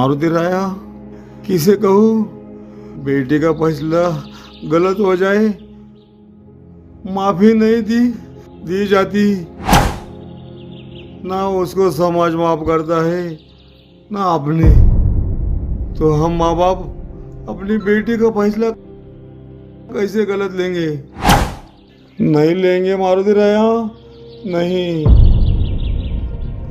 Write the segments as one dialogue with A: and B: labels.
A: मारुति राया, किसे कहूँ बेटे का फैसला गलत हो जाए, माफी नहीं दी जाती, ना उसको समाज माफ करता है ना आपने। तो हम माँ बाप अपनी बेटी का फैसला कैसे गलत लेंगे? नहीं लेंगे मारुति राया, नहीं।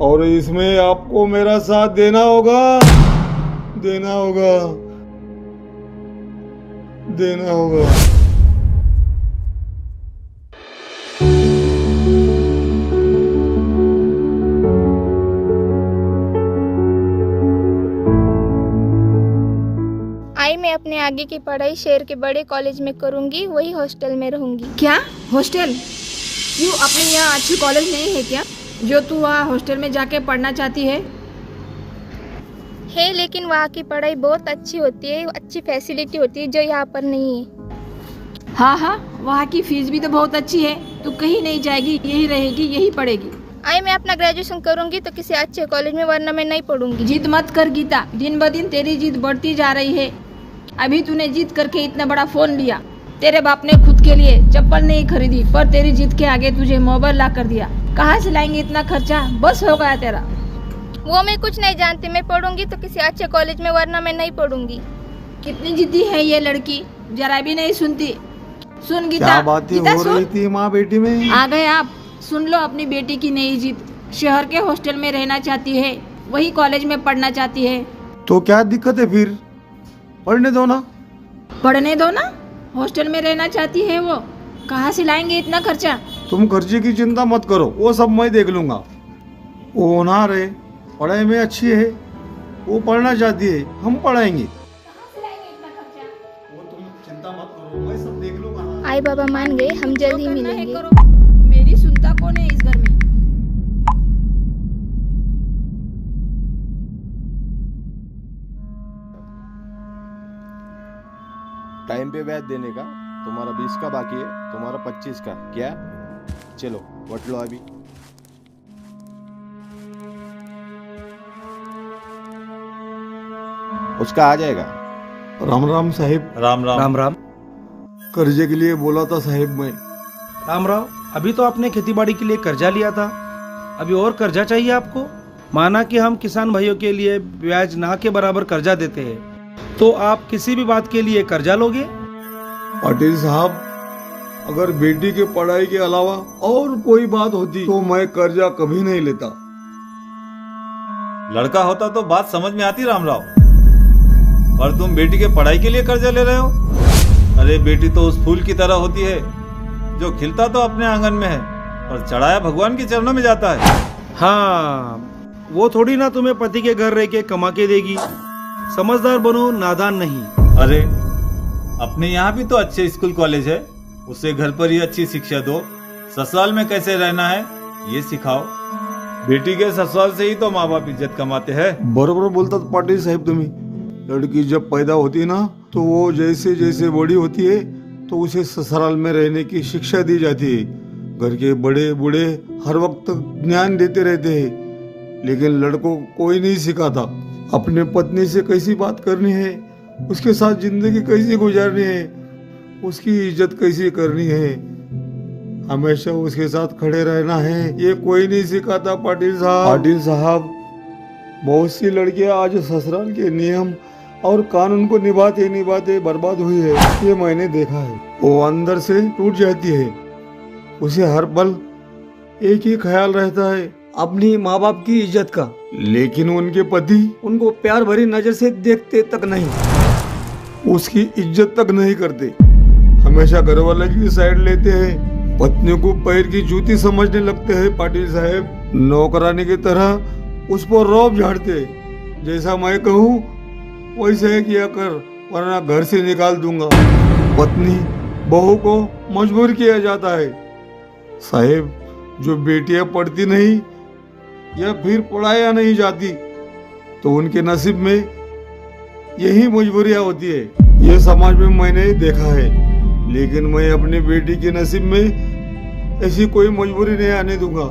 A: और इसमें आपको मेरा साथ देना होगा, देना होगा, देना होगा।
B: मैं अपने आगे की पढ़ाई शहर के बड़े कॉलेज में करूंगी, वही हॉस्टल में रहूंगी।
C: क्या हॉस्टल? क्यों, अपने यहाँ अच्छी कॉलेज नहीं है क्या जो तू वहाँ हॉस्टल में जाके पढ़ना चाहती है?
B: है, लेकिन वहाँ की पढ़ाई बहुत अच्छी होती है, अच्छी फैसिलिटी होती है जो यहाँ पर नहीं है।
C: हाँ, वहाँ की फीस भी तो बहुत अच्छी है। तू कहीं नहीं जाएगी, यही रहेगी, यही पढ़ेगी।
B: मैं अपना ग्रेजुएशन करूंगी तो किसी अच्छे कॉलेज में, वरना मैं नहीं पढ़ूंगी।
C: जिद मत कर गीता, दिन ब दिन तेरी जिद बढ़ती जा रही है। अभी तूने जिद करके इतना बड़ा फोन लिया, तेरे बाप ने खुद के लिए चप्पल नहीं खरीदी, पर तेरी जिद के आगे तुझे मोबाइल ला कर दिया। कहाँ से लाएंगे इतना खर्चा? बस हो गया तेरा।
B: वो मैं कुछ नहीं जानती, मैं पढ़ूंगी तो किसी अच्छे कॉलेज में, वरना मैं नहीं पढ़ूंगी।
C: कितनी जिद्दी है ये लड़की, जरा भी नहीं सुनती। सुन गीता,
A: क्या बातें हो रही थी माँ बेटी में?
C: आ गए आप। सुन लो अपनी बेटी की नई जिद। शहर के हॉस्टल में रहना चाहती है, वही कॉलेज में पढ़ना चाहती है।
A: तो क्या दिक्कत है फिर? पढ़ने दो ना।
C: पढ़ने दो ना, हॉस्टल में रहना चाहती है वो। कहाँ से लाएंगे इतना खर्चा?
A: तुम खर्चे की चिंता मत करो, वो सब मैं देख लूंगा। वो होनहार है, पढ़ाई में अच्छी है, वो पढ़ना चाहती है, हम पढ़ाएंगे। वो तुम चिंता मत करो, मैं सब देख लूंगा।
B: आई बाबा मान गए, हम जल्द ही मिलेंगे।
C: मेरी सुनता कौन है इस घर में?
D: टाइम पे ब्याज देने का। तुम्हारा 20 का बाकी है, तुम्हारा 25 का। क्या? चलो वट लो अभी। उसका आ जाएगा।
A: राम राम साहिब।
E: राम राम।
F: राम राम।
A: कर्जे के लिए बोला था साहिब मैं।
F: राम राम। अभी तो आपने खेतीबाड़ी के लिए कर्जा लिया था, अभी और कर्जा चाहिए आपको? माना कि हम किसान भाइयों के लिए ब्याज ना के बराबर कर्जा देते हैं, तो आप किसी भी बात के लिए कर्जा लोगे?
A: पाटिल साहब, अगर बेटी के पढ़ाई के अलावा और कोई बात होती तो मैं कर्जा कभी नहीं लेता।
E: लड़का होता तो बात समझ में आती रामराव, पर तुम बेटी के पढ़ाई के लिए कर्जा ले रहे हो। अरे बेटी तो उस फूल की तरह होती है जो खिलता तो अपने आंगन में है, पर चढ़ाया भगवान के चरणों में जाता है।
F: हाँ, वो थोड़ी ना तुम्हें पति के घर रह के कमा के देगी। समझदार बनो, नादान नहीं।
E: अरे अपने यहाँ भी तो अच्छे स्कूल कॉलेज है, उसे घर पर ही अच्छी शिक्षा दो। ससुराल में कैसे रहना है ये सिखाओ। बेटी के ससुराल से ही तो माँ बाप इज्जत कमाते हैं।
A: बरोबर बोलता पाटिल साहब तुम्हें। लड़की जब पैदा होती ना तो वो जैसे जैसे बड़ी होती है तो उसे ससुराल में रहने की शिक्षा दी जाती है। घर के बड़े बूढ़े हर वक्त ज्ञान देते रहते हैं, लेकिन लड़कों को कोई नहीं सिखाता अपने पत्नी से कैसी बात करनी है, उसके साथ जिंदगी कैसी गुजारनी है, उसकी इज्जत कैसी करनी है, हमेशा उसके साथ खड़े रहना है, ये कोई नहीं सिखाता पाटिल साहब। पाटिल साहब, बहुत सी लड़कियां आज ससुराल के नियम और कानून को निभाते निभाते बर्बाद हुई है, ये मैंने देखा है। वो अंदर से टूट जाती है, उसे हर पल एक ही ख्याल रहता है, अपनी माँ बाप की इज्जत का, लेकिन उनके पति उनको प्यार भरी नजर से देखते तक नहीं, उसकी इज्जत तक नहीं करते, हमेशा घर वाले की साइड लेते हैं, पत्नी को पैर की जूती समझने लगते हैं। पाटिल साहब, नौकरानी की तरह उस पर रौब झाड़ते, जैसा मैं कहूँ वैसे किया कर, वरना घर से निकाल दूंगा। पत्नी बहू को मजबूर किया जाता है। साहेब, जो बेटियां पढ़ती नहीं या फिर पढ़ाया नहीं जाती तो उनके नसीब में यही मजबूरियां होती है। ये समाज में मैंने देखा है, लेकिन मैं अपनी बेटी के नसीब में ऐसी कोई मजबूरी नहीं आने दूंगा,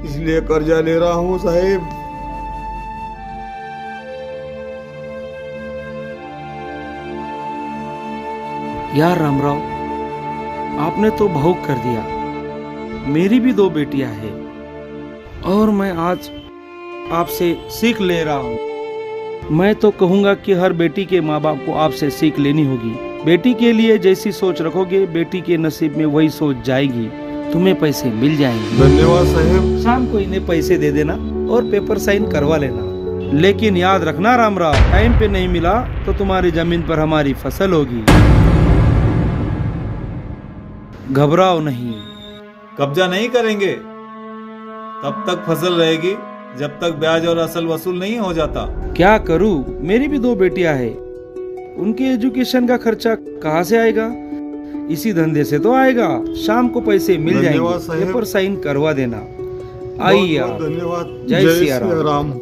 A: इसलिए कर्जा ले रहा हूँ साहेब।
F: यार रामराव, आपने तो भावुक कर दिया। मेरी भी 2 बेटियां हैं और मैं आज आपसे सीख ले रहा हूँ। मैं तो कहूँगा कि हर बेटी के माँ बाप को आपसे सीख लेनी होगी। बेटी के लिए जैसी सोच रखोगे, बेटी के नसीब में वही सोच जाएगी। तुम्हें पैसे मिल जाएंगे।
A: धन्यवाद साहेब।
F: शाम को इन्हें पैसे दे देना और पेपर साइन करवा लेना। लेकिन याद रखना रामराव, टाइम पे नहीं मिला तो तुम्हारी जमीन पर हमारी फसल होगी। घबराओ नहीं।
E: कब्जा नहीं करेंगे। तब तक फसल रहेगी जब तक ब्याज और असल वसूल नहीं हो जाता।
F: क्या करूं, मेरी भी 2 बेटियां हैं। उनके एजुकेशन का खर्चा कहाँ से आएगा? इसी धंधे से तो आएगा। शाम को पैसे मिल
A: धन्यवाद
F: जाएंगे,
A: साहब।
F: पेपर साइन करवा देना। आइए
A: बहुत
F: आप।
A: धन्यवाद।
F: जय सिया
A: सिया राम।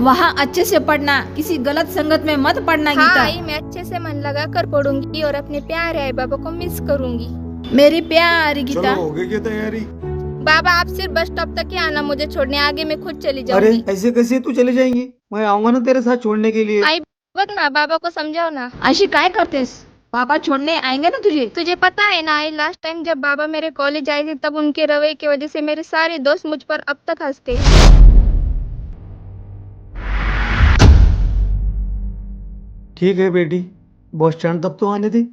C: वहाँ अच्छे से पढ़ना, किसी गलत संगत में मत पढ़ना।
B: हाँ
C: गीता,
B: आई, मैं अच्छे से मन लगा कर पढ़ूंगी और अपने प्यारे आई बाबा को मिस करूंगी।
C: मेरी प्यारी गीता।
A: चलो, हो गई क्या तैयारी?
B: बाबा आप सिर्फ बस स्टॉप तक ही आना मुझे छोड़ने, आगे मैं खुद चली
G: अरे
B: जाऊंगी।
G: ऐसे कैसे तू चले जाएंगी? मैं आऊंगा ना तेरे साथ छोड़ने के लिए।
B: आई बघ ना, बाबा को समझाओ ना।
C: आशी काय करतेस? पापा छोड़ने आएंगे ना तुझे।
B: तुझे पता है ना आई, लास्ट टाइम जब बाबा मेरे कॉलेज आए थे तब उनके रवैये की वजह से मेरे सारे दोस्त मुझ पर अब तक हंसते हैं।
G: ठीक है बेटी, बस स्टैंड तक तो आने दे।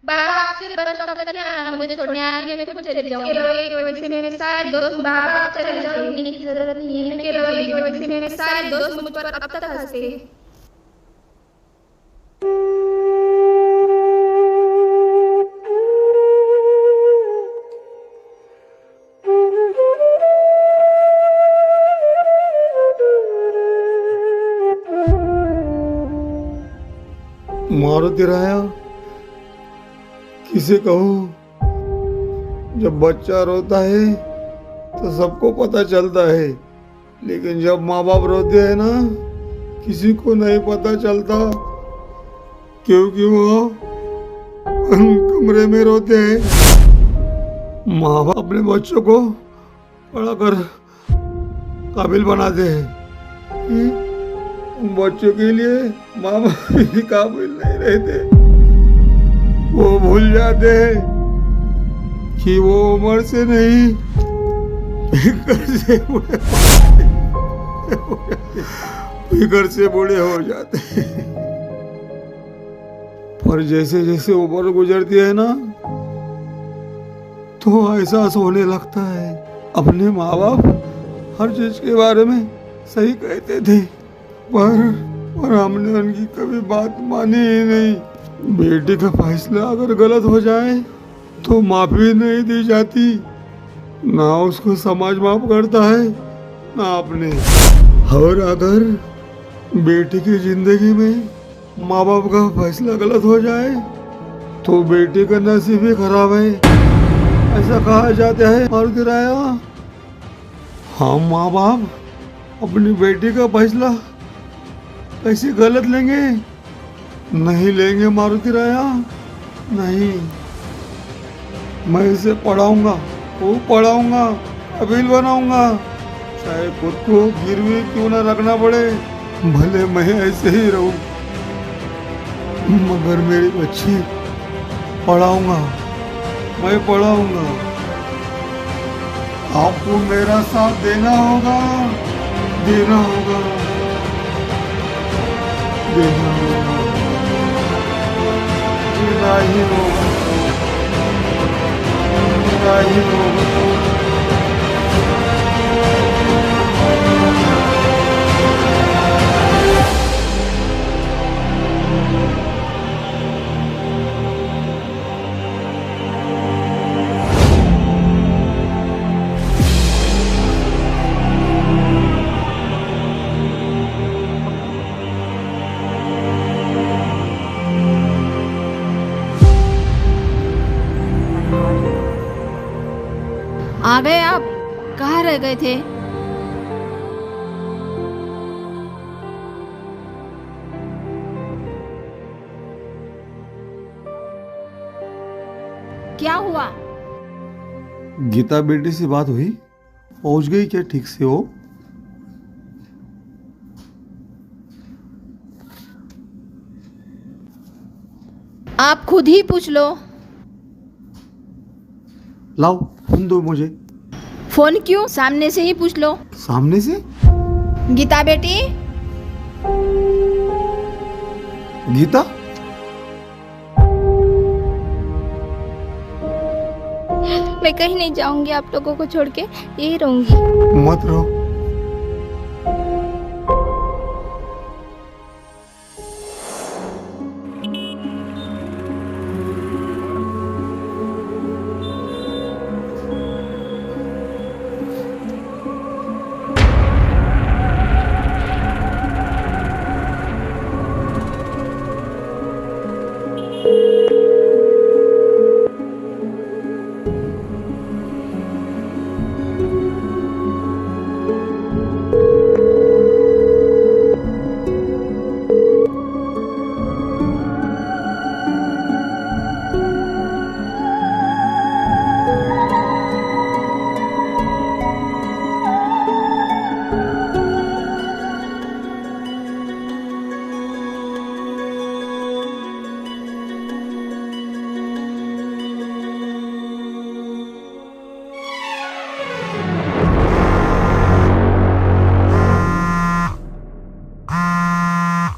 B: बाबा आप सिर्फ बस स्टॉप तक ही आना मुझे छोड़ने, आगे मैं खुद चली जाऊंगी। के रवैये की वजह से मेरे सारे दोस्त, बाबा आप चले जाओ, रोने की जरूरत नहीं है। के रवैये की वजह से मेरे सारे दोस्त मुझ पर अब तक हंसते हैं।
A: मारुति राया, किसे कहूँ? जब बच्चा रोता है तो सबको पता चलता है, लेकिन जब माँ बाप रोते हैं ना, किसी को नहीं पता चलता, क्योंकि वो कमरे में रोते हैं। माँ बाप अपने बच्चों को पढ़ाकर काबिल बनाते हैं। उन बच्चों के लिए माँ बाप भी काबिल नहीं रहते। वो भूल जाते हैं कि वो उम्र से नहीं, फिकर से बूढ़े हो जाते हैं। पर जैसे जैसे उम्र गुजरती है ना, तो एहसास होने लगता है। अपने माँ बाप हर चीज के बारे में सही कहते थे, पर हमने उनकी कभी बात मानी ही नहीं। बेटी का फैसला अगर गलत हो जाए तो माफी नहीं दी जाती, ना उसको समाज माफ करता है ना अपने। और अगर बेटी की जिंदगी में माँ बाप का फैसला गलत हो जाए तो बेटी का नसीब ही खराब है, ऐसा कहा जाता है। मारुति राया, हम माँ बाप अपनी बेटी का फैसला कैसे गलत लेंगे? नहीं लेंगे मारुति राया, नहीं। मैं इसे पढ़ाऊंगा, खूब पढ़ाऊंगा, काबिल बनाऊंगा, चाहे खुद को गिरवी क्यों ना रखना पड़े, भले मैं ऐसे ही रहूं, मगर मेरी बच्ची पढ़ाऊंगा, मैं पढ़ाऊंगा। आपको मेरा साथ देना होगा, देना होगा, देना होगा, देना ही होगा, देना ही होगा।
C: आ गए आप? कहाँ रह गए थे? क्या हुआ?
A: गीता बेटी से बात हुई? पहुंच गई क्या ठीक से वो?
C: आप खुद ही पूछ लो।
A: लाओ फोन दो मुझे।
C: फोन क्यों? सामने से ही पूछ लो।
A: सामने से?
C: गीता बेटी,
A: गीता?
B: मैं कहीं नहीं जाऊंगी, आप लोगों को छोड़ के यही रहूंगी।
A: मत रहो।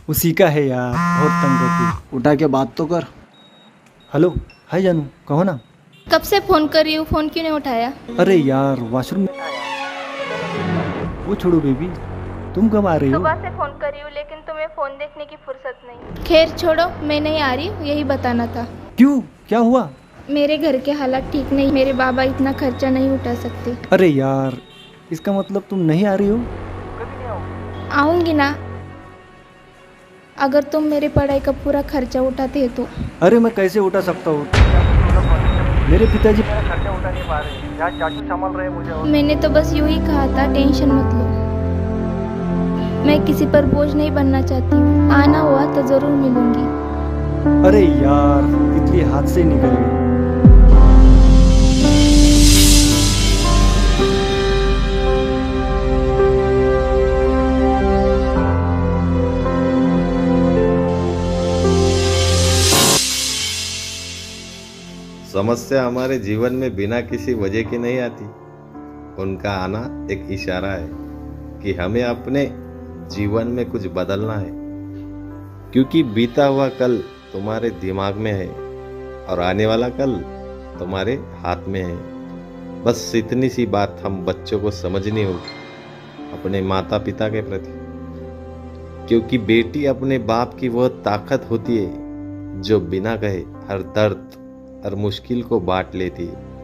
G: उसी का है यार, बहुत तंग होती। उठा के बात तो कर। हेलो, हाय जानू, कहो ना।
B: कब से फोन कर रही हूँ, फोन क्यों नहीं उठाया?
G: अरे यार वॉशरूम में। वो छोड़ो बेबी, तुम कब आ रही हो?
B: सुबह से फोन कर रही हूँ लेकिन तुम्हें फोन देखने की फुर्सत नहीं। खैर छोड़ो, मैं नहीं आ रही हूँ, यही बताना था।
G: क्यों, क्या हुआ?
B: मेरे घर के हालात ठीक नहीं, मेरे बाबा इतना खर्चा नहीं उठा सकते।
G: अरे यार, इसका मतलब तुम नहीं आ रही हो?
B: आऊंगी ना, अगर तुम मेरे पढ़ाई का पूरा खर्चा उठाते हैं तो।
G: अरे मैं कैसे उठा सकता हूँ? मेरे पिताजी मेरा खर्चा उठा नहीं पा रहे, यहाँ चाचू संभाल रहे मुझे।
B: मैंने तो बस यूं ही कहा था, टेंशन मत लो। मैं किसी पर बोझ नहीं बनना चाहती हूँ, आना हुआ तो जरूर मिलूंगी।
G: अरे यार, तितली हाथ से निकल गई।
D: समस्या हमारे जीवन में बिना किसी वजह के नहीं आती। उनका आना एक इशारा है कि हमें अपने जीवन में कुछ बदलना है, क्योंकि बीता हुआ कल तुम्हारे दिमाग में है और आने वाला कल तुम्हारे हाथ में है। बस इतनी सी बात हम बच्चों को समझनी होगी अपने माता पिता के प्रति, क्योंकि बेटी अपने बाप की वह ताकत होती है जो बिना कहे हर दर्द और मुश्किल को बांट लेती है।